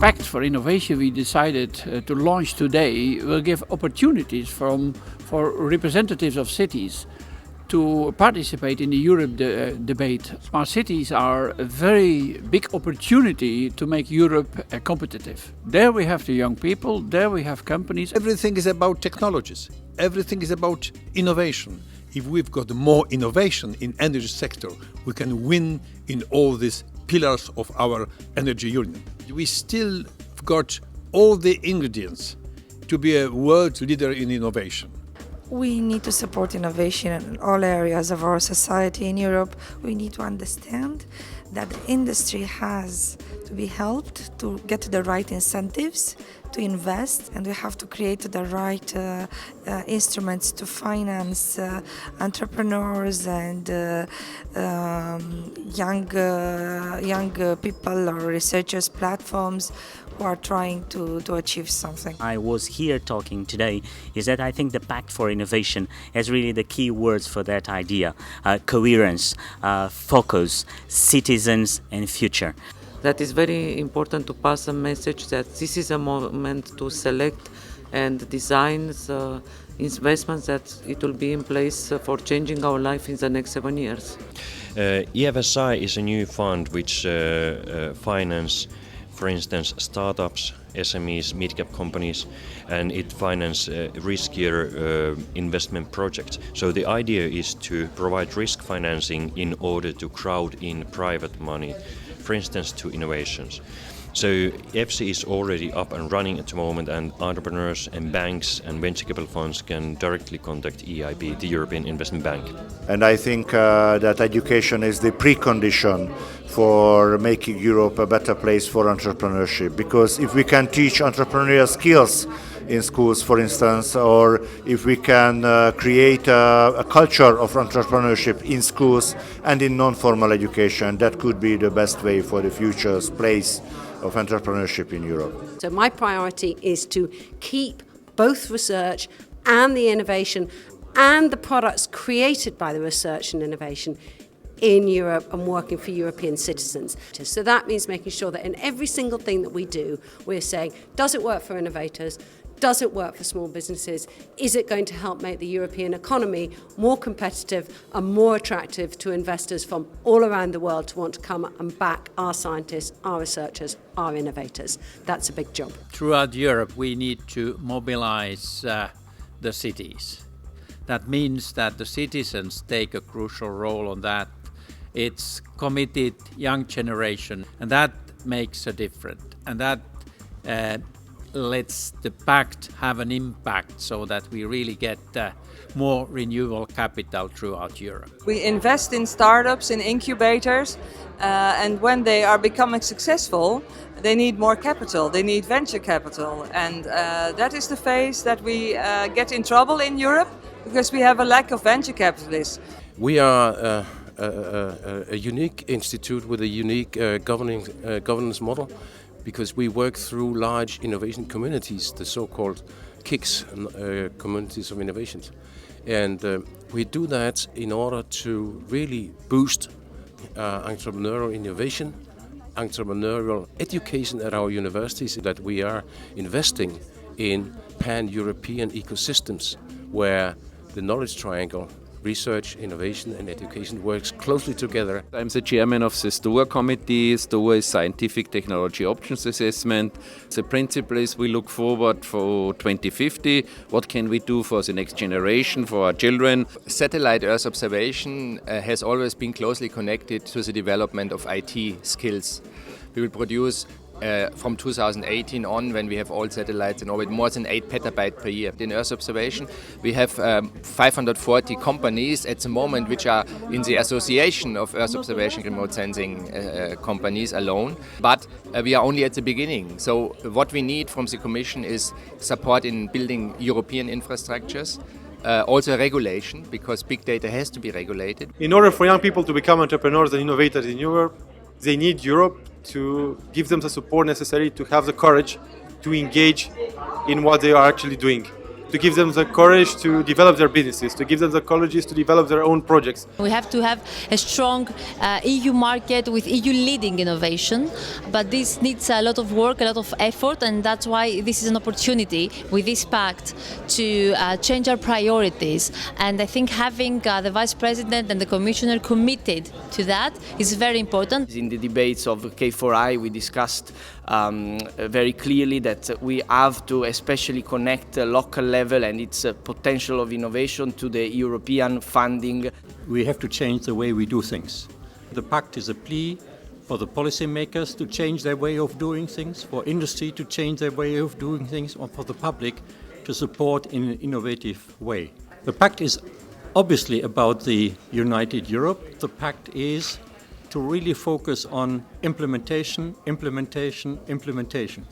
Pact for Innovation we decided to launch today will give opportunities for representatives of cities to participate in the Europe debate. Smart cities are a very big opportunity to make Europe competitive. There we have the young people, there we have companies. Everything is about technologies. Everything is about innovation. If we've got more innovation in energy sector, we can win in all these pillars of our energy union. We still got all the ingredients to be a world leader in innovation. We need to support innovation in all areas of our society in Europe. We need to understand that the industry has to be helped to get the right incentives to invest, and we have to create the right instruments to finance entrepreneurs and young people or researchers platforms who are trying to achieve something. I was here talking today is that I think the Pact for Innovation has really the key words for that idea: coherence, focus, citizens and future. That is very important to pass a message that this is a moment to select and design the investments that it will be in place for changing our life in the next 7 years. EFSI is a new fund which finance, for instance, startups, SMEs, mid-cap companies, and it finances riskier investment projects. So the idea is to provide risk financing in order to crowd in private money, for instance, to innovations. So EFSI is already up and running at the moment, and entrepreneurs and banks and venture capital funds can directly contact EIB, the European Investment Bank. And I think that education is the precondition for making Europe a better place for entrepreneurship, because if we can teach entrepreneurial skills in schools, for instance, or if we can create a culture of entrepreneurship in schools and in non-formal education, that could be the best way for the future's place of entrepreneurship in Europe. So my priority is to keep both research and the innovation and the products created by the research and innovation in Europe and working for European citizens. So that means making sure that in every single thing that we do, we're saying, does it work for innovators? Does it work for small businesses? Is it going to help make the European economy more competitive and more attractive to investors from all around the world to want to come and back our scientists, our researchers, our innovators? That's a big job. Throughout Europe, we need to mobilize the cities. That means that the citizens take a crucial role on that. It's committed young generation, and that makes a difference. And that lets the pact have an impact so that we really get more renewable capital throughout Europe. We invest in startups, in incubators, and when they are becoming successful, they need more capital, they need venture capital. And that is the phase that we get in trouble in Europe, because we have a lack of venture capitalists. We are a unique institute with a unique governance model, because we work through large innovation communities, the so-called KICs, communities of innovations. And we do that in order to really boost entrepreneurial innovation, entrepreneurial education at our universities, that we are investing in pan-European ecosystems where the knowledge triangle, research, innovation and education works closely together. I'm the chairman of the STOA committee. STOA is Scientific Technology Options Assessment. The principle is we look forward for 2050. What can we do for the next generation, for our children? Satellite Earth observation has always been closely connected to the development of IT skills. We will produce from 2018 on, when we have all satellites in orbit, more than 8 petabytes per year. In Earth observation, we have 540 companies at the moment which are in the association of Earth observation remote sensing companies alone. But we are only at the beginning. So what we need from the Commission is support in building European infrastructures. Also regulation, because big data has to be regulated. In order for young people to become entrepreneurs and innovators in Europe, they need Europe to give them the support necessary to have the courage to engage in what they are actually doing, to give them the courage to develop their businesses, to give them the colleges to develop their own projects. We have to have a strong EU market with EU leading innovation, but this needs a lot of work, a lot of effort, and that's why this is an opportunity with this pact to change our priorities. And I think having the Vice President and the Commissioner committed to that is very important. In the debates of K4I, we discussed very clearly that we have to especially connect the local level and its potential of innovation to the European funding. We have to change the way we do things. The pact is a plea for the policymakers to change their way of doing things, for industry to change their way of doing things, or for the public to support in an innovative way. The pact is obviously about the united Europe. The pact is to really focus on implementation, implementation, implementation.